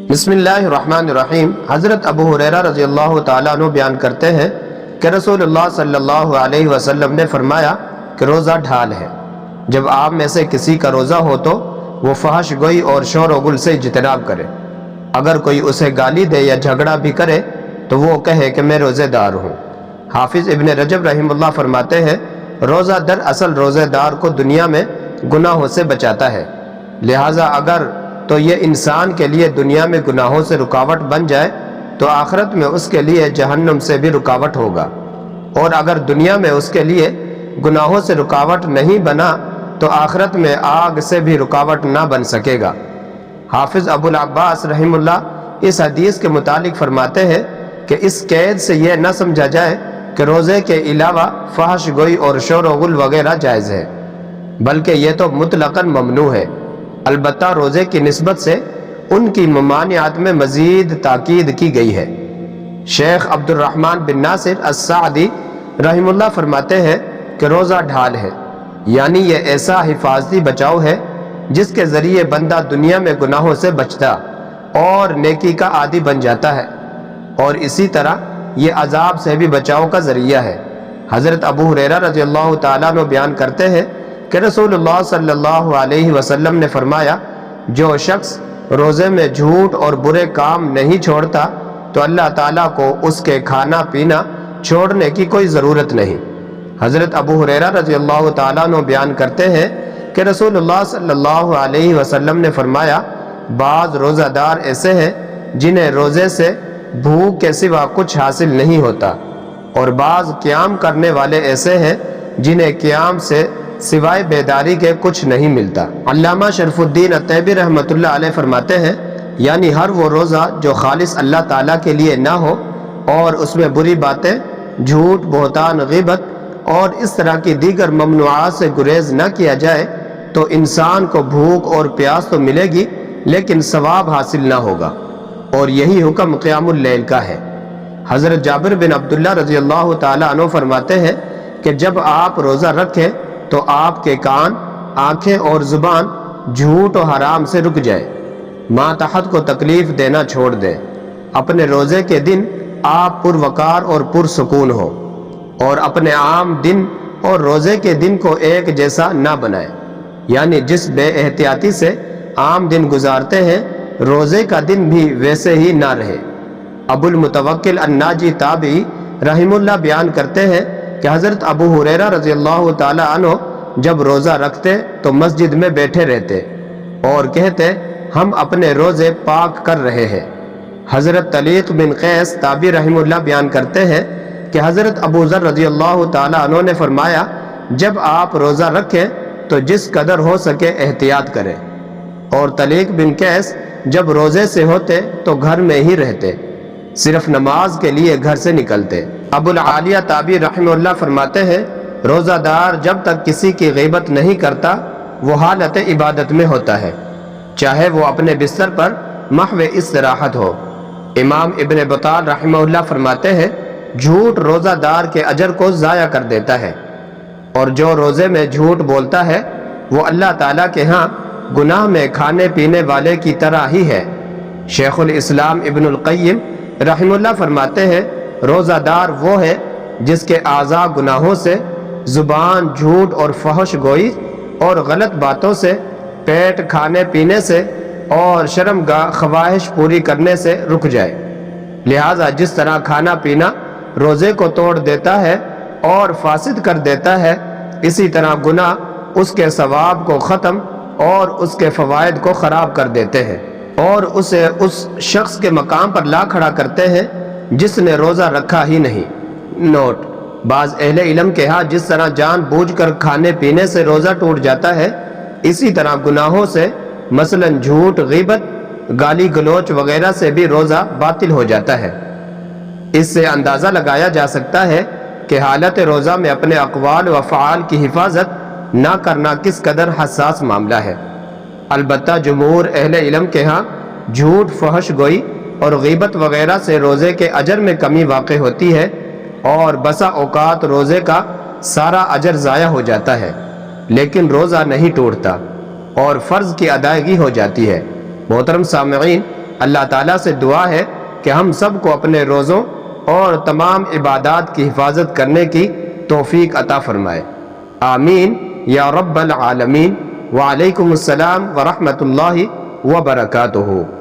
بسم اللہ الرحمن الرحیم۔ حضرت ابو ہریرہ رضی اللہ تعالیٰ عنہ بیان کرتے ہیں کہ رسول اللہ صلی اللہ علیہ وسلم نے فرمایا کہ روزہ ڈھال ہے۔ جب آپ میں سے کسی کا روزہ ہو تو وہ فحش گوئی اور شور و گل سے اجتناب کرے۔ اگر کوئی اسے گالی دے یا جھگڑا بھی کرے تو وہ کہے کہ میں روزے دار ہوں۔ حافظ ابن رجب رحمہ اللہ فرماتے ہیں روزہ دراصل روزے دار کو دنیا میں گناہوں سے بچاتا ہے، لہٰذا اگر تو یہ انسان کے لیے دنیا میں گناہوں سے رکاوٹ بن جائے تو آخرت میں اس کے لیے جہنم سے بھی رکاوٹ ہوگا، اور اگر دنیا میں اس کے لیے گناہوں سے رکاوٹ نہیں بنا تو آخرت میں آگ سے بھی رکاوٹ نہ بن سکے گا۔ حافظ ابو العباس رحمہ اللہ اس حدیث کے متعلق فرماتے ہیں کہ اس قید سے یہ نہ سمجھا جائے کہ روزے کے علاوہ فحش گوئی اور شور و غل وغیرہ جائز ہے، بلکہ یہ تو مطلقاً ممنوع ہے۔ البتہ روزے کی نسبت سے ان کی ممانعت میں مزید تاکید کی گئی ہے۔ شیخ عبد الرحمن بن ناصر السعدی رحمہ اللہ فرماتے ہیں کہ روزہ ڈھال ہے، یعنی یہ ایسا حفاظتی بچاؤ ہے جس کے ذریعے بندہ دنیا میں گناہوں سے بچتا اور نیکی کا عادی بن جاتا ہے، اور اسی طرح یہ عذاب سے بھی بچاؤ کا ذریعہ ہے۔ حضرت ابو ہریرہ رضی اللہ تعالیٰ عنہ بیان کرتے ہیں کہ رسول اللہ صلی اللہ علیہ وسلم نے فرمایا جو شخص روزے میں جھوٹ اور برے کام نہیں چھوڑتا تو اللہ تعالیٰ کو اس کے کھانا پینا چھوڑنے کی کوئی ضرورت نہیں۔ حضرت ابو ہریرہ رضی اللہ تعالیٰ عنہ بیان کرتے ہیں کہ رسول اللہ صلی اللہ علیہ وسلم نے فرمایا بعض روزہ دار ایسے ہیں جنہیں روزے سے بھوک کے سوا کچھ حاصل نہیں ہوتا، اور بعض قیام کرنے والے ایسے ہیں جنہیں قیام سے سوائے بیداری کے کچھ نہیں ملتا۔ علامہ شرف الدین الطیبی رحمۃ اللہ علیہ فرماتے ہیں یعنی ہر وہ روزہ جو خالص اللہ تعالیٰ کے لیے نہ ہو اور اس میں بری باتیں، جھوٹ، بہتان، غیبت اور اس طرح کی دیگر ممنوعات سے گریز نہ کیا جائے تو انسان کو بھوک اور پیاس تو ملے گی لیکن ثواب حاصل نہ ہوگا، اور یہی حکم قیام اللیل کا ہے۔ حضرت جابر بن عبداللہ رضی اللہ تعالیٰ عنہ فرماتے ہیں کہ جب آپ روزہ رکھیں تو آپ کے کان، آنکھیں اور زبان جھوٹ و حرام سے رک جائے، ماتحت کو تکلیف دینا چھوڑ دیں۔ اپنے روزے کے دن آپ پروقار اور پرسکون ہو، اور اپنے عام دن اور روزے کے دن کو ایک جیسا نہ بنائیں، یعنی جس بے احتیاطی سے عام دن گزارتے ہیں روزے کا دن بھی ویسے ہی نہ رہے۔ ابو المتوکل الناجی تابعی رحمہ اللہ بیان کرتے ہیں کہ حضرت ابو ہریرہ رضی اللہ تعالی عنہ جب روزہ رکھتے تو مسجد میں بیٹھے رہتے اور کہتے ہم اپنے روزے پاک کر رہے ہیں۔ حضرت طلیق بن قیس تابعی رحمہ اللہ بیان کرتے ہیں کہ حضرت ابو ذر رضی اللہ تعالی عنہ نے فرمایا جب آپ روزہ رکھیں تو جس قدر ہو سکے احتیاط کریں، اور طلیق بن قیس جب روزے سے ہوتے تو گھر میں ہی رہتے، صرف نماز کے لیے گھر سے نکلتے۔ ابو العالیہ تابعی رحمہ اللہ فرماتے ہیں روزہ دار جب تک کسی کی غیبت نہیں کرتا وہ حالت عبادت میں ہوتا ہے، چاہے وہ اپنے بستر پر محو استراحت ہو۔ امام ابن بطال رحمہ اللہ فرماتے ہیں جھوٹ روزہ دار کے اجر کو ضائع کر دیتا ہے، اور جو روزے میں جھوٹ بولتا ہے وہ اللہ تعالیٰ کے ہاں گناہ میں کھانے پینے والے کی طرح ہی ہے۔ شیخ الاسلام ابن القیم رحمہ اللہ فرماتے ہیں روزہ دار وہ ہے جس کے اعضاء گناہوں سے، زبان جھوٹ اور فحش گوئی اور غلط باتوں سے، پیٹ کھانے پینے سے اور شرمگاہ خواہش پوری کرنے سے رک جائے۔ لہٰذا جس طرح کھانا پینا روزے کو توڑ دیتا ہے اور فاسد کر دیتا ہے، اسی طرح گناہ اس کے ثواب کو ختم اور اس کے فوائد کو خراب کر دیتے ہیں، اور اسے اس شخص کے مقام پر لا کھڑا کرتے ہیں جس نے روزہ رکھا ہی نہیں۔ نوٹ: بعض اہل علم کے ہاں جس طرح جان بوجھ کر کھانے پینے سے روزہ ٹوٹ جاتا ہے، اسی طرح گناہوں سے مثلا جھوٹ، غیبت، گالی گلوچ وغیرہ سے بھی روزہ باطل ہو جاتا ہے۔ اس سے اندازہ لگایا جا سکتا ہے کہ حالت روزہ میں اپنے اقوال و افعال کی حفاظت نہ کرنا کس قدر حساس معاملہ ہے۔ البتہ جمہور اہل علم کے ہاں جھوٹ، فحش گوئی اور غیبت وغیرہ سے روزے کے اجر میں کمی واقع ہوتی ہے، اور بسا اوقات روزے کا سارا اجر ضائع ہو جاتا ہے، لیکن روزہ نہیں ٹوٹتا اور فرض کی ادائیگی ہو جاتی ہے۔ محترم سامعین، اللہ تعالیٰ سے دعا ہے کہ ہم سب کو اپنے روزوں اور تمام عبادات کی حفاظت کرنے کی توفیق عطا فرمائے۔ آمین یا رب العالمین۔ وعلیکم السلام ورحمۃ اللہ وبرکاتہ۔